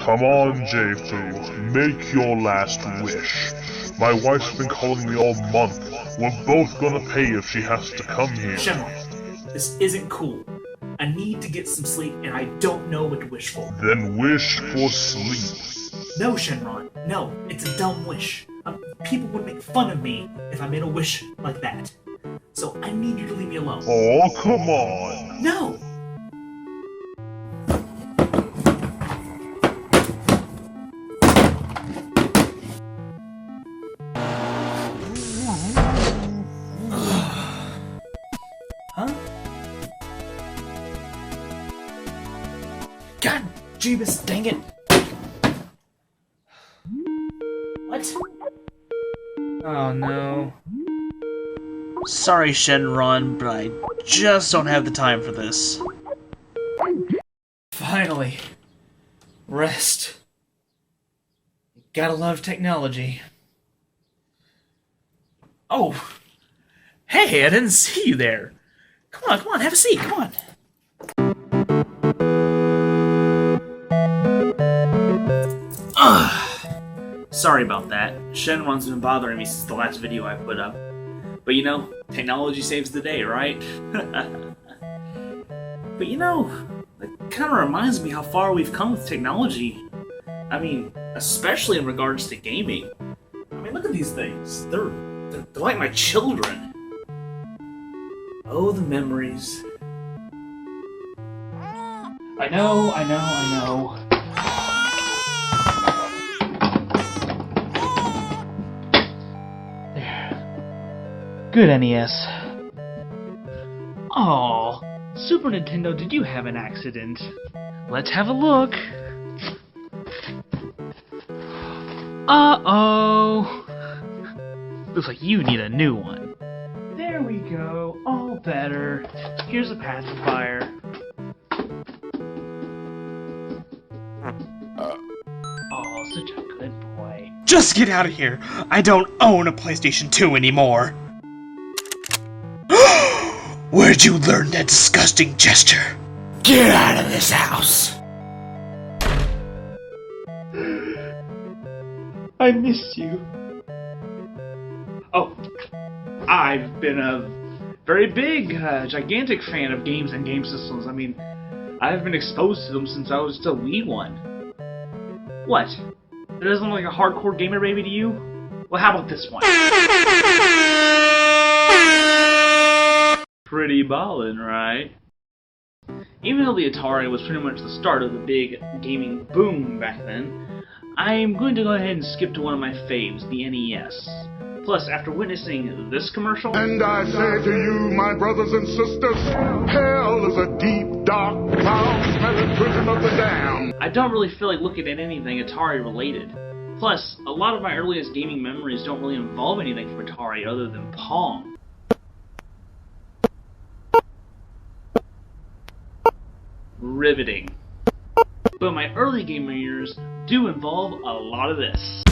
Come on, J-Foo, make your last wish. My wife's been calling me all month. We're both gonna pay if she has to come here. Shenron, this isn't cool. I need to get some sleep, and I don't know what to wish for. Then wish for sleep. No, Shenron, no, it's a dumb wish. People would make fun of me if I made a wish like that. So I need you to leave me alone. Oh, come on. No! Huh? God, Jeebus, dang it! What? Oh no. Sorry, Shenron, but I just don't have the time for this. Finally. Rest. Gotta love technology. Oh! Hey, I didn't see you there! Come on, have a seat, come on! Sorry about that. Shenron's been bothering me since the last video I put up. But you know, technology saves the day, right? But you know, it kind of reminds me how far we've come with technology. I mean, especially in regards to gaming. I mean, look at these things. They're like my children. Oh, the memories. I know. Good NES. Oh, Super Nintendo, did you have an accident? Let's have a look. Uh-oh. Looks like you need a new one. There we go, all better. Here's a pacifier. Oh, such a good boy. Just get out of here! I don't own a PlayStation 2 anymore! Where'd you learn that disgusting gesture? Get out of this house! I miss you. Oh, I've been a very big, gigantic fan of games and game systems. I mean, I've been exposed to them since I was just a wee one. What? That doesn't look like a hardcore gamer baby to you? Well, how about this one? Pretty ballin', right? Even though the Atari was pretty much the start of the big gaming boom back then, I'm going to go ahead and skip to one of my faves, the NES. Plus, after witnessing this commercial... And I say to you, my brothers and sisters, hell is a deep, dark, foul-smelling prison of the damned. I don't really feel like looking at anything Atari-related. Plus, a lot of my earliest gaming memories don't really involve anything from Atari other than Pong. Riveting. But my early gaming years do involve a lot of this.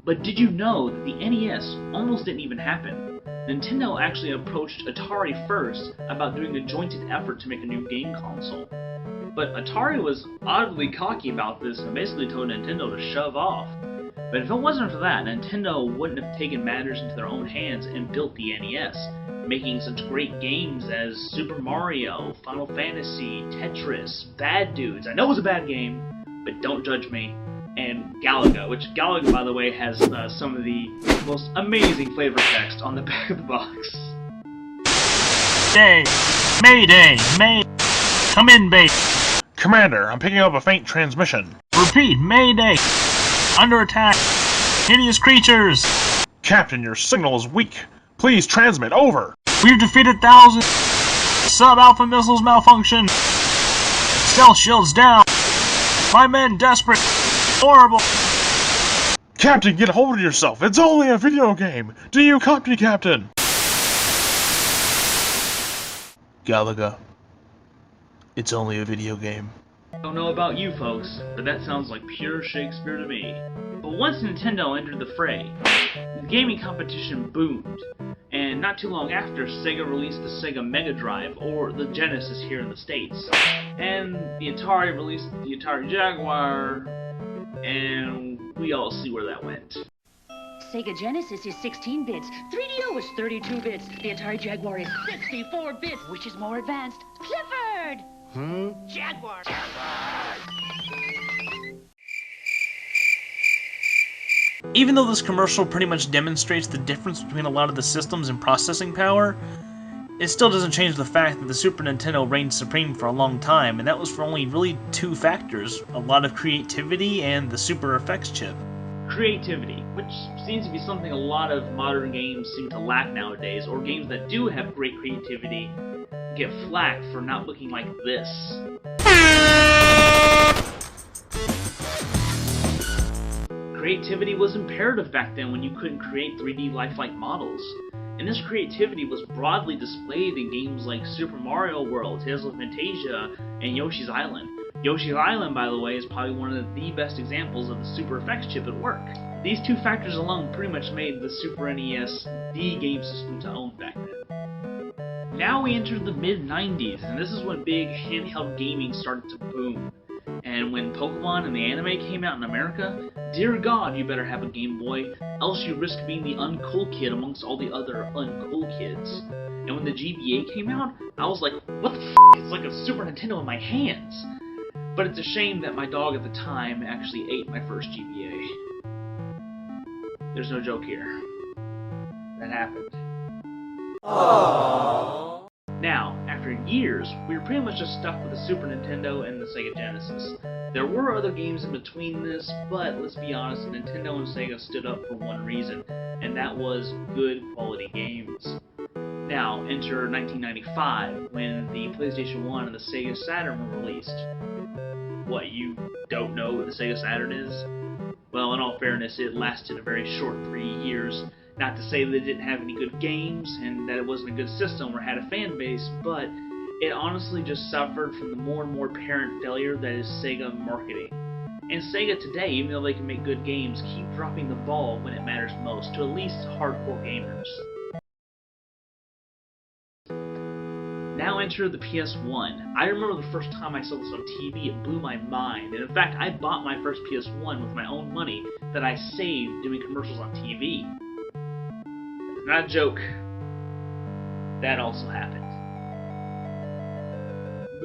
But did you know that the NES almost didn't even happen? Nintendo actually approached Atari first about doing a jointed effort to make a new game console. But Atari was oddly cocky about this and basically told Nintendo to shove off. But if it wasn't for that, Nintendo wouldn't have taken matters into their own hands and built the NES, making such great games as Super Mario, Final Fantasy, Tetris, Bad Dudes. I know it was a bad game, but don't judge me. And Galaga, which Galaga, by the way, has some of the most amazing flavor text on the back of the box. Mayday! Come in, base. Commander, I'm picking up a faint transmission. Repeat, Mayday! Under attack! Hideous creatures! Captain, your signal is weak. Please transmit, over. We've defeated thousands. Sub-alpha missiles malfunction. Stealth shields down. My men desperate. Horrible. Captain, get hold of yourself. It's only a video game. Do you copy, Captain? Galaga. It's only a video game. I don't know about you folks, but that sounds like pure Shakespeare to me. But once Nintendo entered the fray, the gaming competition boomed, and not too long after, Sega released the Sega Mega Drive, or the Genesis here in the States, and the Atari released the Atari Jaguar, and we all see where that went. Sega Genesis is 16 bits, 3DO is 32 bits, the Atari Jaguar is 64 bits, which is more advanced. Clifford! Jaguar! Even though this commercial pretty much demonstrates the difference between a lot of the systems and processing power, it still doesn't change the fact that the Super Nintendo reigned supreme for a long time, and that was for only really two factors: a lot of creativity and the Super Effects chip. Creativity, which seems to be something a lot of modern games seem to lack nowadays, or games that do have great creativity get flack for not looking like this. Creativity was imperative back then when you couldn't create 3D lifelike models, and this creativity was broadly displayed in games like Super Mario World, Tales of Fantasia, and Yoshi's Island. Yoshi's Island, by the way, is probably one of the best examples of the Super Effects chip at work. These two factors alone pretty much made the Super NES the game system to own back then. Now we enter the mid-90s, and this is when big handheld gaming started to boom. And when Pokemon and the anime came out in America, dear God, you better have a Game Boy, else you risk being the uncool kid amongst all the other uncool kids. And when the GBA came out, I was like, what the f***? It's like a Super Nintendo in my hands! But it's a shame that my dog at the time actually ate my first GBA. There's no joke here. That happened. Aww. Now, after years, we were pretty much just stuck with the Super Nintendo and the Sega Genesis. There were other games in between this, but let's be honest, Nintendo and Sega stood up for one reason, and that was good quality games. Now, enter 1995, when the PlayStation 1 and the Sega Saturn were released. What, you don't know what the Sega Saturn is? Well, in all fairness, it lasted a very short 3 years. Not to say that it didn't have any good games, and that it wasn't a good system or had a fan base, but it honestly just suffered from the more and more apparent failure that is Sega marketing. And Sega today, even though they can make good games, keep dropping the ball when it matters most, to at least hardcore gamers. Now enter the PS1. I remember the first time I saw this on TV, it blew my mind, and in fact, I bought my first PS1 with my own money that I saved doing commercials on TV. That's not a joke. That also happened.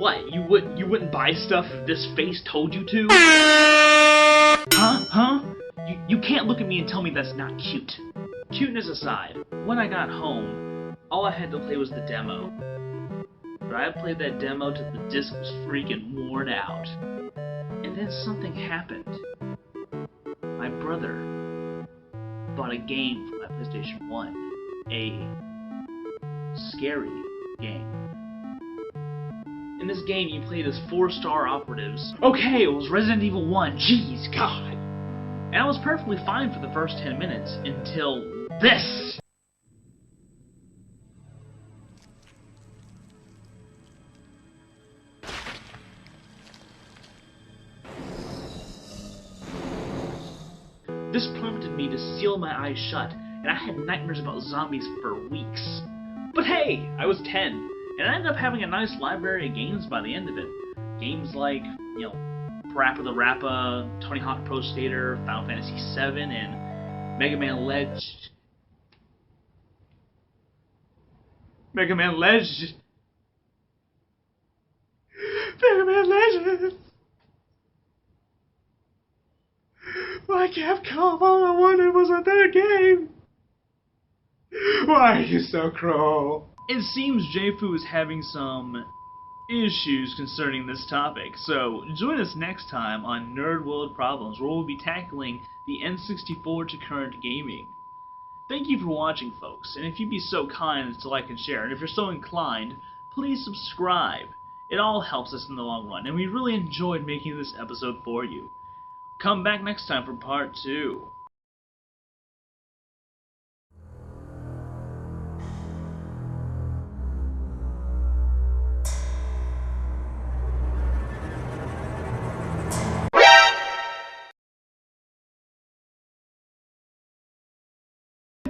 What? You wouldn't buy stuff if this face told you to? Huh? You can't look at me and tell me that's not cute. Cuteness aside, when I got home, all I had to play was the demo. But I played that demo till the disc was freaking worn out. And then something happened. My brother bought a game for my PlayStation 1. A scary game. In this game, you played as 4-star operatives. Okay, it was Resident Evil 1. Jeez, God. And I was perfectly fine for the first 10 minutes until this. This prompted me to seal my eyes shut, and I had nightmares about zombies for weeks. But hey, I was 10. And I ended up having a nice library of games by the end of it. Games like, Parappa the Rappa, Tony Hawk Pro Skater, Final Fantasy VII, and Mega Man Legends. Mega Man Legends! Why Capcom? All I wanted was a third game! Why are you so cruel? It seems J-Foo is having some issues concerning this topic, so join us next time on Nerd World Problems, where we'll be tackling the N64 to current gaming. Thank you for watching, folks, and if you'd be so kind as to like and share, and if you're so inclined, please subscribe. It all helps us in the long run, and we really enjoyed making this episode for you. Come back next time for part 2.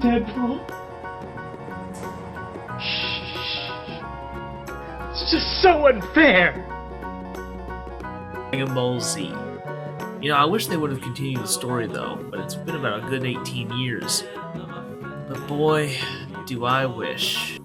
Deadpool. It's just so unfair. Dragon Ball Z. You know, I wish they would have continued the story though, but it's been about a good 18 years. But boy, do I wish.